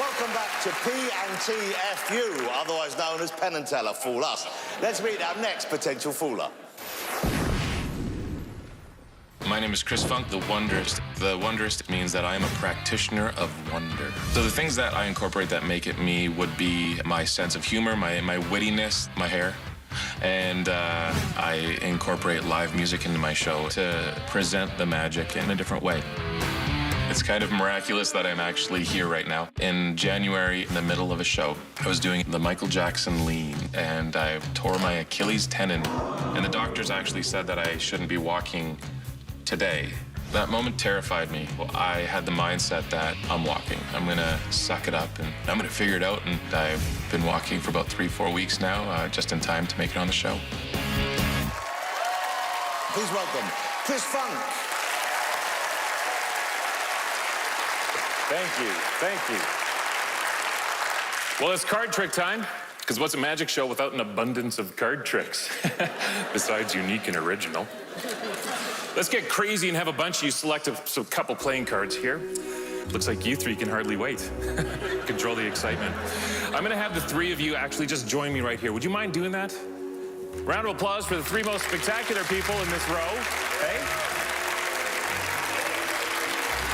Welcome back to P&TFU, otherwise known as Penn and Teller, Fool Us. Let's meet our next potential fooler. My name is Chris Funk, the Wonderist. The Wonderist means that I am a practitioner of wonder. So the things that I incorporate that make it me would be my sense of humor, my wittiness, my hair. And I incorporate live music into my show to present the magic in a different way. It's kind of miraculous that I'm actually here right now. In January, in the middle of a show, I was doing the Michael Jackson lean, and I tore my Achilles tendon. And the doctors actually said that I shouldn't be walking today. That moment terrified me. Well, I had the mindset that I'm walking. I'm gonna suck it up and I'm gonna figure it out. And I've been walking for about 3-4 weeks now, just in time to make it on the show. Please welcome Chris Funk. Thank you, thank you. Well, it's card trick time, because what's a magic show without an abundance of card tricks? Besides unique and original. Let's get crazy and have a bunch of you select a couple playing cards here. Looks like you three can hardly wait. Control the excitement. I'm gonna have the three of you actually just join me right here. Would you mind doing that? Round of applause for the three most spectacular people in this row. Hey.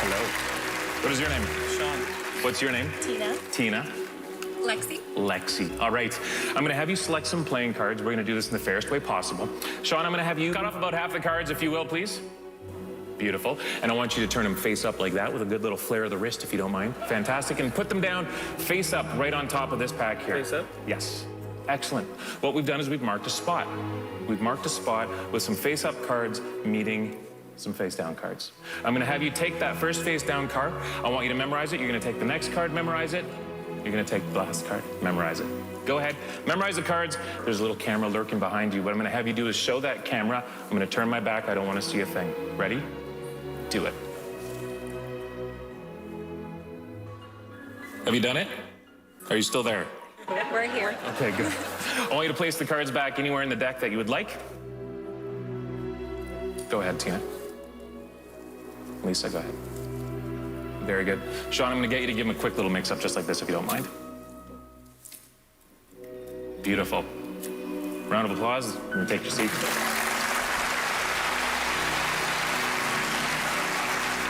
Hello. What is your name? Sean. What's your name? Tina. Tina. Lexi. Lexi. All right. I'm going to have you select some playing cards. We're going to do this in the fairest way possible. Sean, I'm going to have you cut off about half the cards, if you will, please. Beautiful. And I want you to turn them face up like that with a good little flare of the wrist, if you don't mind. Fantastic. And put them down face up right on top of this pack here. Face up? Yes. Excellent. What we've done is we've marked a spot. We've marked a spot with some face up cards meeting some face down cards. I'm going to have you take that first face down card. I want you to memorize it. You're going to take the next card, memorize it. You're going to take the last card, memorize it. Go ahead, memorize the cards. There's a little camera lurking behind you. What I'm going to have you do is show that camera. I'm going to turn my back. I don't want to see a thing. Ready? Do it. Have you done it? Are you still there? We're here. Okay, good. I want you to place the cards back anywhere in the deck that you would like. Go ahead, Tina. Lisa, go ahead. Very good. Sean, I'm going to get you to give him a quick little mix-up just like this, if you don't mind. Beautiful. Round of applause. And take your seat.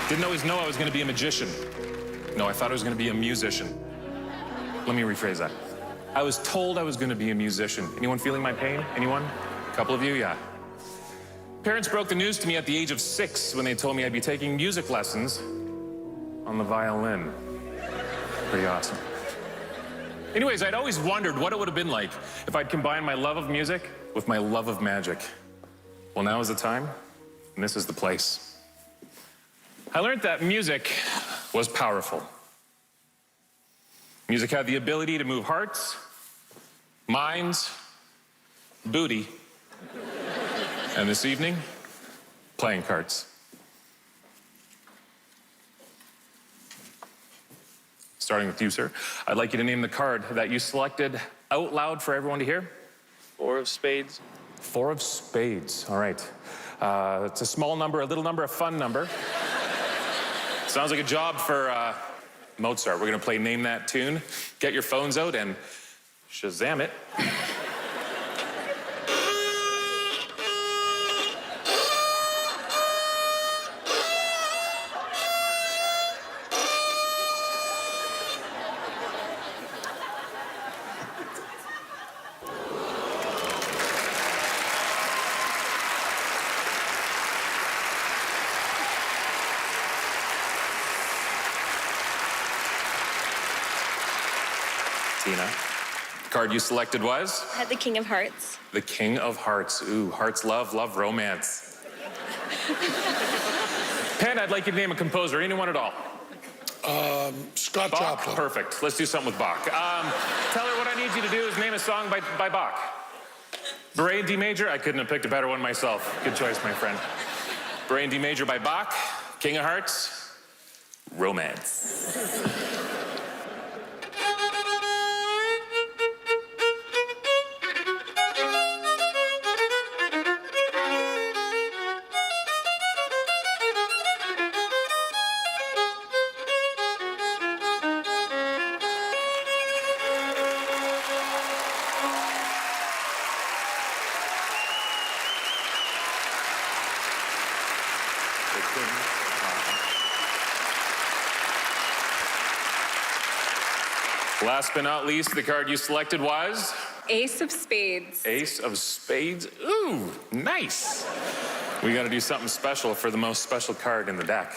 Didn't always know I was going to be a magician. No, I thought I was going to be a musician. Let me rephrase that. I was told I was going to be a musician. Anyone feeling my pain? Anyone? A couple of you? Yeah. Parents broke the news to me at the age of 6 when they told me I'd be taking music lessons on the violin. Pretty awesome. Anyways, I'd always wondered what it would have been like if I'd combined my love of music with my love of magic. Well, now is the time, and this is the place. I learned that music was powerful. Music had the ability to move hearts, minds, booty, and this evening, playing cards. Starting with you, sir. I'd like you to name the card that you selected out loud for everyone to hear. 4 of spades. 4 of spades. All right. It's a small number, a little number, a fun number. Sounds like a job for Mozart. We're going to play Name That Tune. Get your phones out and Shazam it. Tina, the card you selected was? I had the King of Hearts. The King of Hearts. Ooh, hearts love, love romance. Penn, I'd like you to name a composer, anyone at all. Scott Bach? Joplin. Perfect. Let's do something with Bach. Teller, what I need you to do is name a song by Bach. Beret in D major? I couldn't have picked a better one myself. Good choice, my friend. Beret in D major by Bach. King of Hearts. Romance. Last but not least, the card you selected was? Ace of spades. Ace of spades. Ooh, nice. We got to do something special for the most special card in the deck.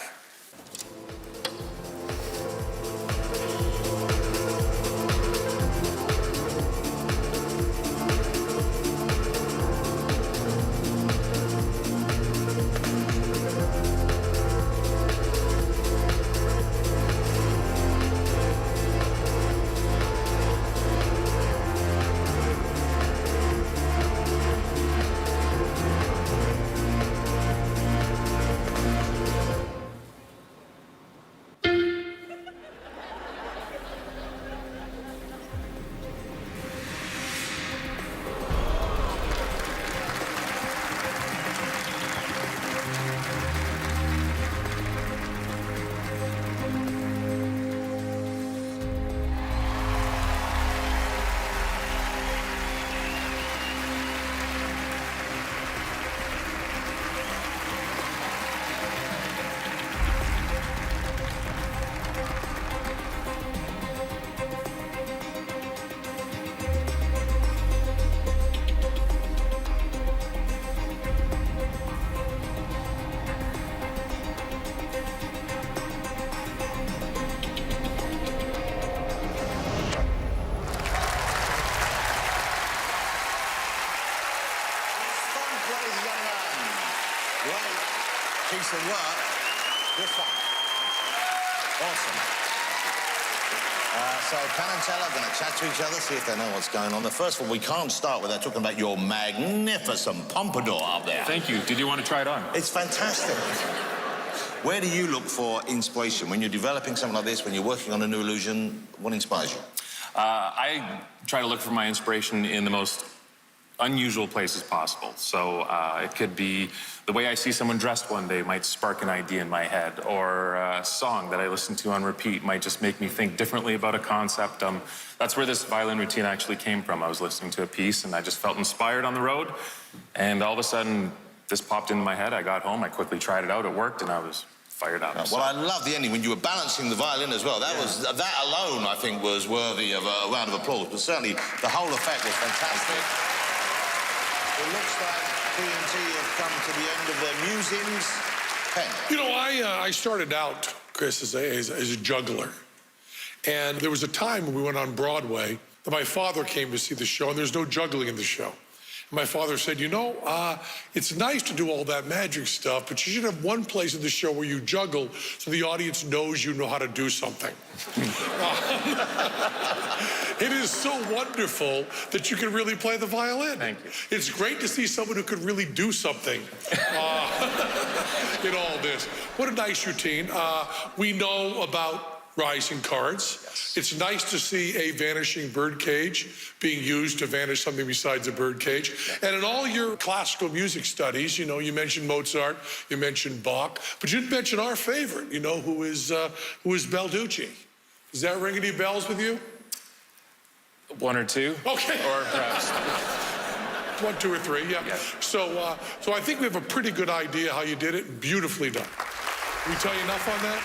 Piece of work. This one. Awesome. So Penn and Teller are going to chat to each other, see if they know what's going on. First of all, we can't start without talking about your magnificent pompadour up there. Thank you. Did you want to try it on? It's fantastic. Where do you look for inspiration? When you're developing something like this, when you're working on a new illusion, what inspires you? I try to look for my inspiration in the most unusual places possible. So it could be the way I see someone dressed one day might spark an idea in my head, or a song that I listen to on repeat might just make me think differently about a concept. That's where this violin routine actually came from. I was listening to a piece and I just felt inspired on the road, and all of a sudden this popped into my head. I got home, I quickly tried it out, it worked, and I was fired up. Well, I love the ending when you were balancing the violin as well. That alone, I think, was worthy of a round of applause. But certainly the whole effect was fantastic. It looks like P&T have come to the end of their musings. Penn. You know, I started out, Chris, as a juggler. And there was a time when we went on Broadway that my father came to see the show, and there's no juggling in the show. And my father said, you know, it's nice to do all that magic stuff, but you should have one place in the show where you juggle so the audience knows you know how to do something. It is so wonderful that you can really play the violin. Thank you. It's great to see someone who could really do something in all this. What a nice routine. We know about rising cards. Yes. It's nice to see a vanishing bird cage being used to vanish something besides a bird cage. Yes. And in all your classical music studies, you know, you mentioned Mozart, you mentioned Bach, but you didn't mention our favorite, you know, who is Balducci. Does that ring any bells with you? One or two. Okay. Or perhaps 1, 2, or 3, yeah. Yes. So I think we have a pretty good idea how you did it. Beautifully done. Can we tell you enough on that?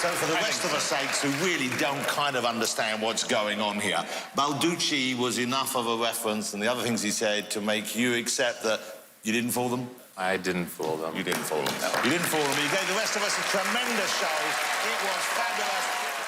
So for the rest of us sakes who really don't kind of understand what's going on here, Balducci was enough of a reference and the other things he said to make you accept that you didn't fool them? I didn't fool them. You didn't fool them. No. You didn't fool them. You gave the rest of us a tremendous show. It was fabulous.